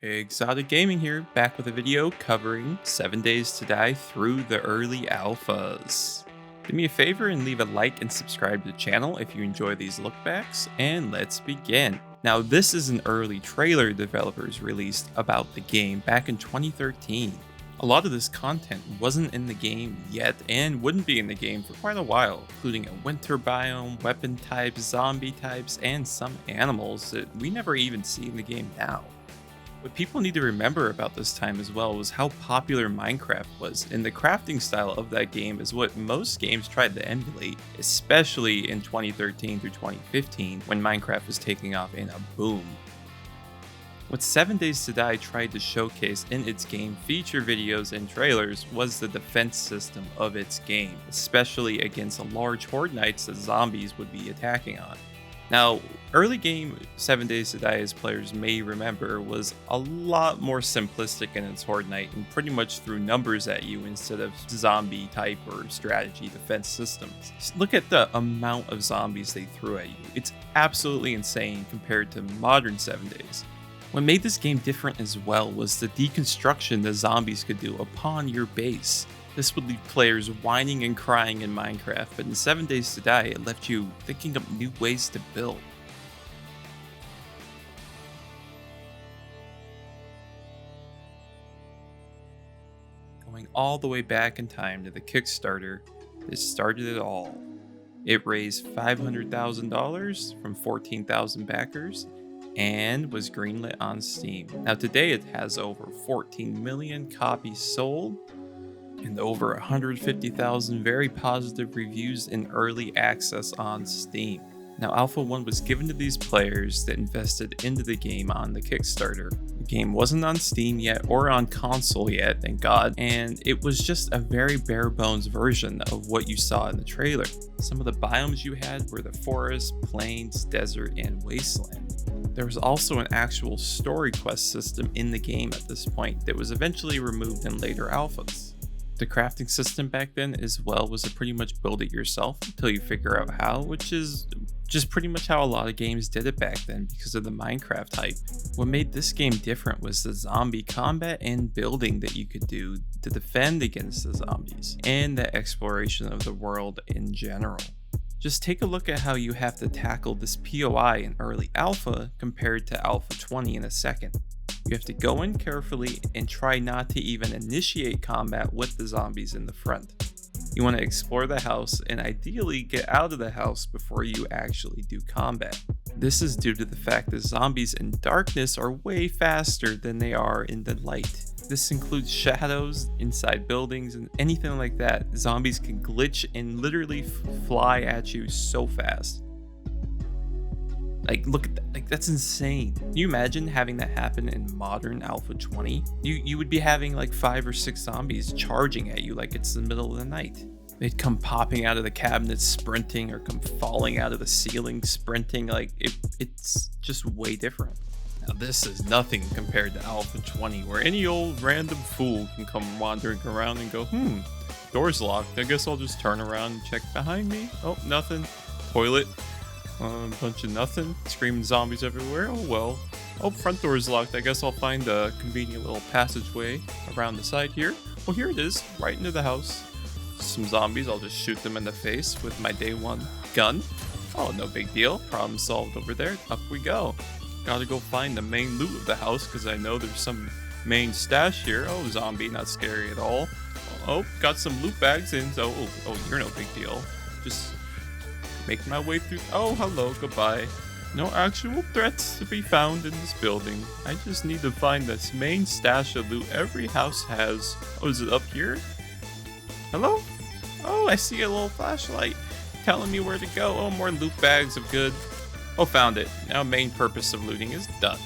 Exotic Gaming here, back with a video covering 7 Days to Die through the early alphas. Do me a favor and leave a like and subscribe to the channel if you enjoy these lookbacks, and let's begin. Now this is an early trailer developers released about the game back in 2013. A lot of this content wasn't in the game yet and wouldn't be in the game for quite a while, including a winter biome, weapon types, zombie types, and some animals that we never even see in the game now. What people need to remember about this time as well was how popular Minecraft was, and the crafting style of that game is what most games tried to emulate, especially in 2013 through 2015 when Minecraft was taking off in a boom. What 7 Days to Die tried to showcase in its game feature videos and trailers was the defense system of its game, especially against large horde knights that zombies would be attacking on. Now, early game 7 Days to Die, as players may remember, was a lot more simplistic in its horde knight and pretty much threw numbers at you instead of zombie type or strategy defense systems. Just look at the amount of zombies they threw at you. It's absolutely insane compared to modern 7 Days. What made this game different as well was the deconstruction the zombies could do upon your base. This would leave players whining and crying in Minecraft, but in 7 Days to Die, it left you thinking up new ways to build. Going all the way back in time to the Kickstarter, this started it all. It raised $500,000 from 14,000 backers and was greenlit on Steam. Now today it has over 14 million copies sold and over 150,000 very positive reviews in early access on Steam. Now Alpha 1 was given to these players that invested into the game on the Kickstarter. The game wasn't on Steam yet or on console yet, thank God, and it was just a very bare bones version of what you saw in the trailer. Some of the biomes you had were the forest, plains, desert, and wasteland. There was also an actual story quest system in the game at this point that was eventually removed in later alphas. The crafting system back then as well was to pretty much build it yourself until you figure out how, which is just pretty much how a lot of games did it back then because of the Minecraft hype. What made this game different was the zombie combat and building that you could do to defend against the zombies, and the exploration of the world in general. Just take a look at how you have to tackle this POI in early alpha compared to alpha 20 in a second. You have to go in carefully and try not to even initiate combat with the zombies in the front. You want to explore the house and ideally get out of the house before you actually do combat. This is due to the fact that zombies in darkness are way faster than they are in the light. This includes shadows inside buildings and anything like that. Zombies can glitch and literally fly at you so fast. Like, look at that. Like, that's insane. Can you imagine having that happen in modern Alpha 20? You would be having like 5 or 6 zombies charging at you like it's the middle of the night. They'd come popping out of the cabinets sprinting, or come falling out of the ceiling sprinting. Like, it's just way different. Now this is nothing compared to Alpha 20, where any old random fool can come wandering around and go, door's locked. I guess I'll just turn around and check behind me. Oh, nothing. Toilet. A bunch of nothing. Screaming zombies everywhere. Oh well. Oh, front door's locked. I guess I'll find a convenient little passageway around the side here. Oh, here it is. Right into the house. Some zombies. I'll just shoot them in the face with my day 1 gun. Oh, no big deal. Problem solved over there. Up we go. Gotta go find the main loot of the house because I know there's some main stash here. Oh, zombie. Not scary at all. Oh, got some loot bags in. So, you're no big deal. Just make my way through. Oh, hello, goodbye. No actual threats to be found in this building. I just need to find this main stash of loot every house has. Oh, is it up here? Hello? Oh, I see a little flashlight telling me where to go. Oh, more loot bags of good. Oh, found it. Now main purpose of looting is done.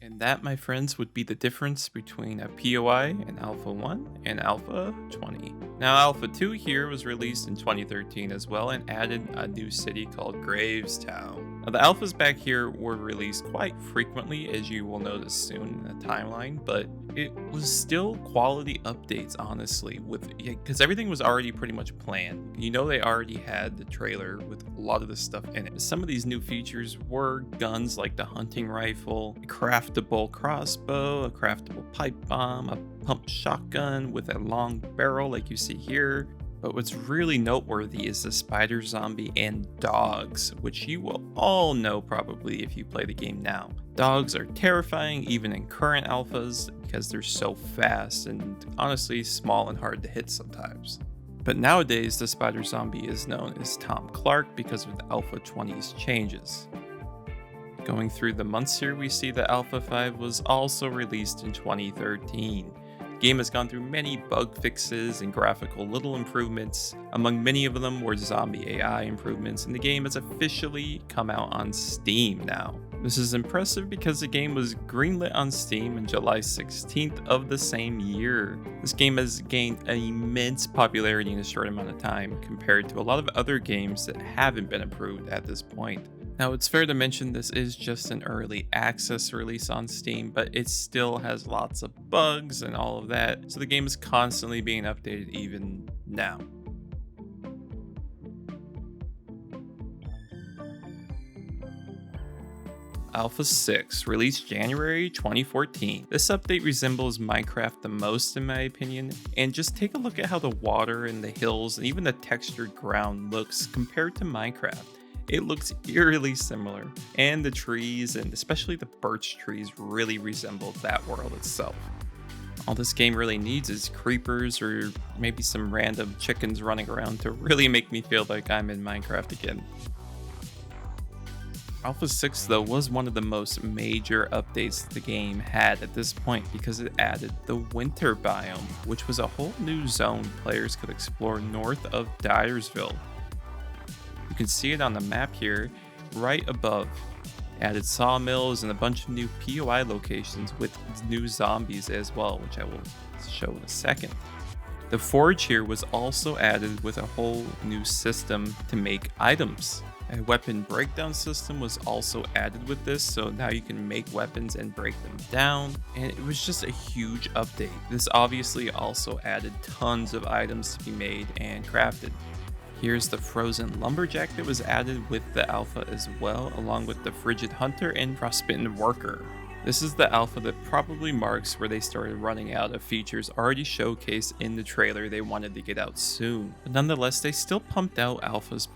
And that, my friends, would be the difference between a POI in Alpha 1 and Alpha 20. Now, Alpha 2 here was released in 2013 as well and added a new city called Gravestown. Now, the alphas back here were released quite frequently, as you will notice soon in the timeline, but it was still quality updates, honestly, because everything was already pretty much planned. You know, they already had the trailer with a lot of this stuff in it. Some of these new features were guns like the hunting rifle, a craftable crossbow, a craftable pipe bomb, a pump shotgun with a long barrel like you see here. But what's really noteworthy is the spider zombie and dogs, which you will all know probably if you play the game now. Dogs are terrifying even in current alphas because they're so fast and honestly small and hard to hit sometimes. But nowadays the spider zombie is known as Tom Clark because of the Alpha 20's changes. Going through the months here, we see that Alpha 5 was also released in 2013. The game has gone through many bug fixes and graphical little improvements. Among many of them were zombie AI improvements, and the game has officially come out on Steam now. This is impressive because the game was greenlit on Steam on July 16th of the same year. This game has gained an immense popularity in a short amount of time compared to a lot of other games that haven't been approved at this point. Now, it's fair to mention this is just an early access release on Steam, but it still has lots of bugs and all of that, so the game is constantly being updated even now. Alpha 6, released January 2014. This update resembles Minecraft the most in my opinion, and just take a look at how the water and the hills and even the textured ground looks compared to Minecraft. It looks eerily similar, and the trees, and especially the birch trees, really resemble that world itself. All this game really needs is creepers or maybe some random chickens running around to really make me feel like I'm in Minecraft again. Alpha 6 though was one of the most major updates the game had at this point because it added the winter biome, which was a whole new zone players could explore north of Dyersville. You can see it on the map here, right above. Added sawmills and a bunch of new POI locations with new zombies as well, which I will show in a second. The forge here was also added with a whole new system to make items. A weapon breakdown system was also added with this, so now you can make weapons and break them down, and it was just a huge update. This obviously also added tons of items to be made and crafted. Here's the frozen lumberjack that was added with the alpha as well, along with the frigid hunter and frostbitten worker. This is the alpha that probably marks where they started running out of features already showcased in the trailer they wanted to get out soon. But nonetheless, they still pumped out alphas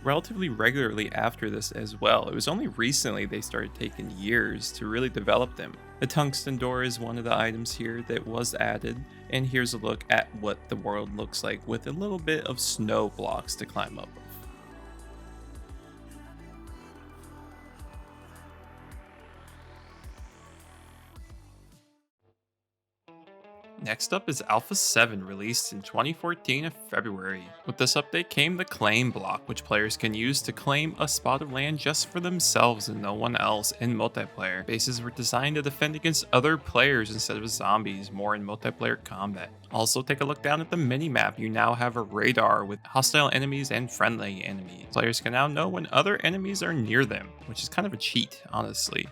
relatively regularly after this as well. It was only recently they started taking years to really develop them. The tungsten door is one of the items here that was added, and here's a look at what the world looks like with a little bit of snow blocks to climb up of. Next up is Alpha 7, released in 2014 in February. With this update came the claim block, which players can use to claim a spot of land just for themselves and no one else in multiplayer. Bases were designed to defend against other players instead of zombies, more in multiplayer combat. Also, take a look down at the minimap. You now have a radar with hostile enemies and friendly enemies. Players can now know when other enemies are near them, which is kind of a cheat, honestly.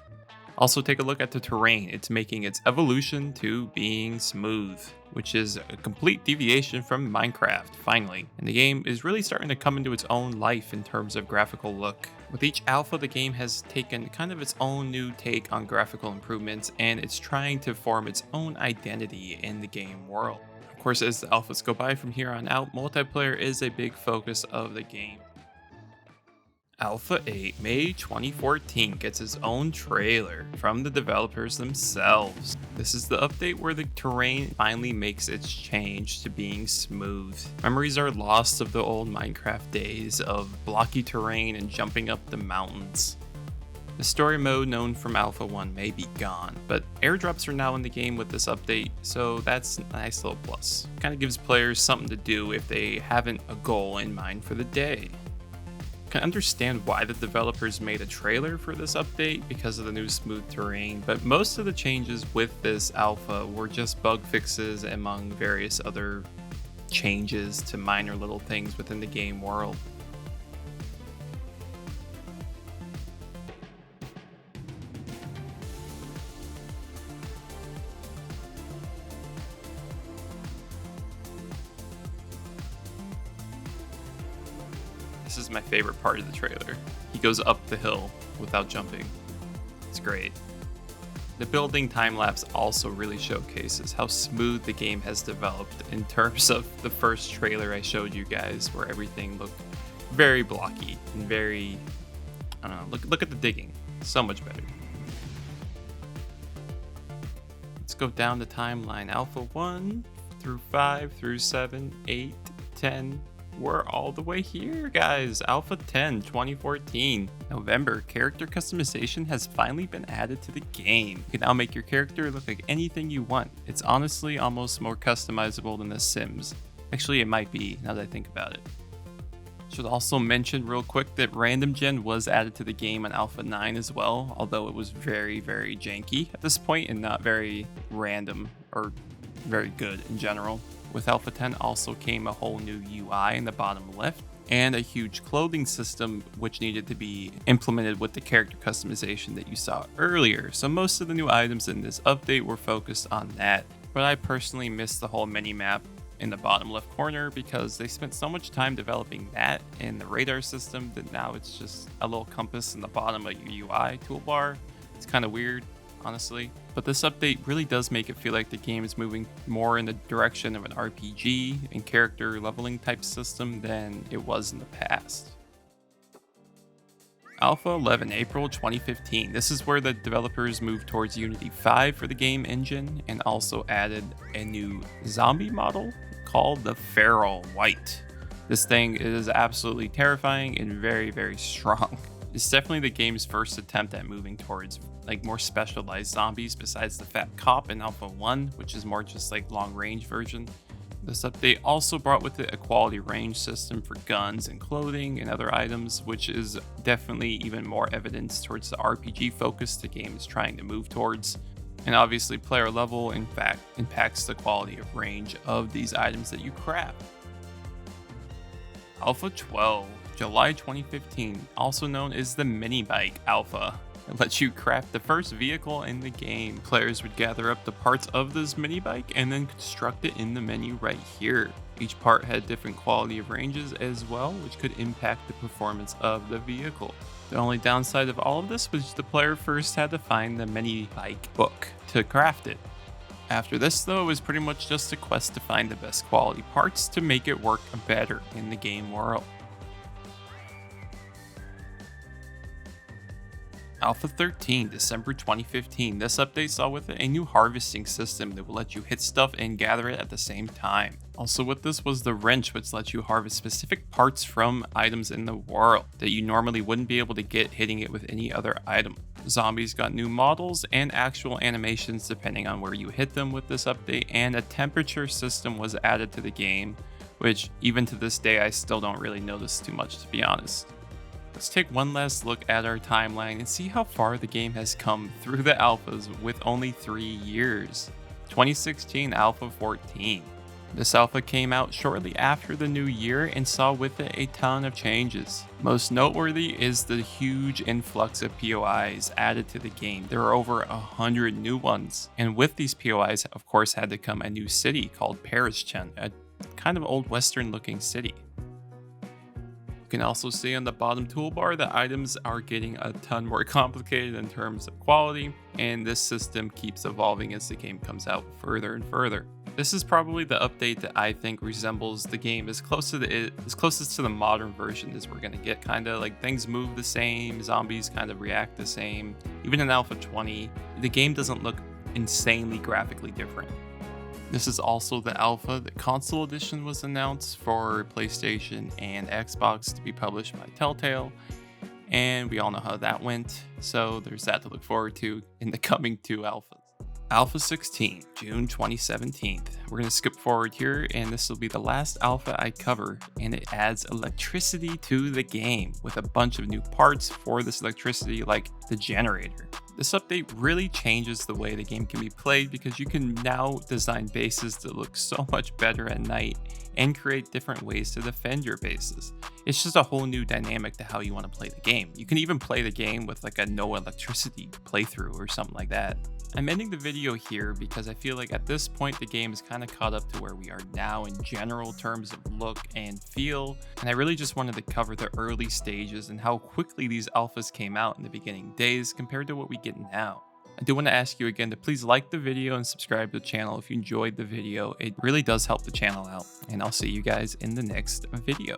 Also take a look at the terrain. It's making its evolution to being smooth, which is a complete deviation from Minecraft, finally. And the game is really starting to come into its own life in terms of graphical look. With each alpha, the game has taken kind of its own new take on graphical improvements, and it's trying to form its own identity in the game world. Of course, as the alphas go by from here on out, multiplayer is a big focus of the game. Alpha 8, May 2014, gets its own trailer from the developers themselves. This is the update where the terrain finally makes its change to being smooth. Memories are lost of the old Minecraft days of blocky terrain and jumping up the mountains. The story mode known from Alpha 1 may be gone, but airdrops are now in the game with this update, so that's a nice little plus. Kind of gives players something to do if they haven't a goal in mind for the day. can understand why the developers made a trailer for this update because of the new smooth terrain, but most of the changes with this alpha were just bug fixes among various other changes to minor little things within the game world. This is my favorite part of the trailer. He goes up the hill without jumping. It's great. The building time lapse also really showcases how smooth the game has developed in terms of the first trailer I showed you guys, where everything looked very blocky and very, I don't know, look at the digging. So much better. Let's go down the timeline. Alpha 1 through 5 through 7, 8, 10. We're all the way here, guys. Alpha 10, 2014. November, character customization has finally been added to the game. You can now make your character look like anything you want. It's honestly almost more customizable than The Sims. Actually, it might be, now that I think about it. Should also mention real quick that random gen was added to the game on Alpha 9 as well, although it was very, very janky at this point and not very random or very good in general. With Alpha 10 also came a whole new UI in the bottom left and a huge clothing system which needed to be implemented with the character customization that you saw earlier. So most of the new items in this update were focused on that, but I personally missed the whole mini map in the bottom left corner because they spent so much time developing that in the radar system that now it's just a little compass in the bottom of your UI toolbar. It's kind of weird, honestly. But this update really does make it feel like the game is moving more in the direction of an RPG and character leveling type system than it was in the past. Alpha 11, April 2015. This is where the developers moved towards Unity 5 for the game engine and also added a new zombie model called the Feral White. This thing is absolutely terrifying and very, very strong. It's definitely the game's first attempt at moving towards like more specialized zombies besides the Fat Cop in Alpha 1, which is more just like long range version. This update also brought with it a quality range system for guns and clothing and other items, which is definitely even more evidence towards the RPG focus the game is trying to move towards. And obviously player level in fact impacts the quality of range of these items that you craft. Alpha 12, July 2015, also known as the Mini Bike Alpha. It lets you craft the first vehicle in the game. Players would gather up the parts of this mini bike and then construct it in the menu right here. Each part had different quality of ranges as well, which could impact the performance of the vehicle. The only downside of all of this was the player first had to find the mini bike book to craft it. After this though, it was pretty much just a quest to find the best quality parts to make it work better in the game world. Alpha 13, December 2015. This update saw with it a new harvesting system that will let you hit stuff and gather it at the same time. Also with this was the wrench, which lets you harvest specific parts from items in the world that you normally wouldn't be able to get hitting it with any other item. Zombies got new models and actual animations depending on where you hit them with this update, and a temperature system was added to the game, which even to this day I still don't really notice too much, to be honest. Let's take one last look at our timeline and see how far the game has come through the alphas with only 3 years. 2016 Alpha 14. This alpha came out shortly after the new year and saw with it a ton of changes. Most noteworthy is the huge influx of POIs added to the game. There are over 100 new ones. And with these POIs, of course, had to come a new city called Paris-Chen, a kind of old western looking city. You can also see on the bottom toolbar that items are getting a ton more complicated in terms of quality, and this system keeps evolving as the game comes out further and further. This is probably the update that I think resembles the game as closest to the modern version as we're gonna get. Kind of like things move the same, zombies kind of react the same. Even in Alpha 20, the game doesn't look insanely graphically different. This is also the alpha. The console edition was announced for PlayStation and Xbox to be published by Telltale, and we all know how that went, so there's that to look forward to in the coming 2 alphas. Alpha 16, June 2017. We're going to skip forward here, and this will be the last alpha I cover, and it adds electricity to the game with a bunch of new parts for this electricity, like the generator. This update really changes the way the game can be played because you can now design bases that look so much better at night and create different ways to defend your bases. It's just a whole new dynamic to how you want to play the game. You can even play the game with like a no electricity playthrough or something like that. I'm ending the video here because I feel like at this point the game is kind of caught up to where we are now in general terms of look and feel, and I really just wanted to cover the early stages and how quickly these alphas came out in the beginning days compared to what we get now. I do want to ask you again to please like the video and subscribe to the channel if you enjoyed the video. It really does help the channel out, and I'll see you guys in the next video.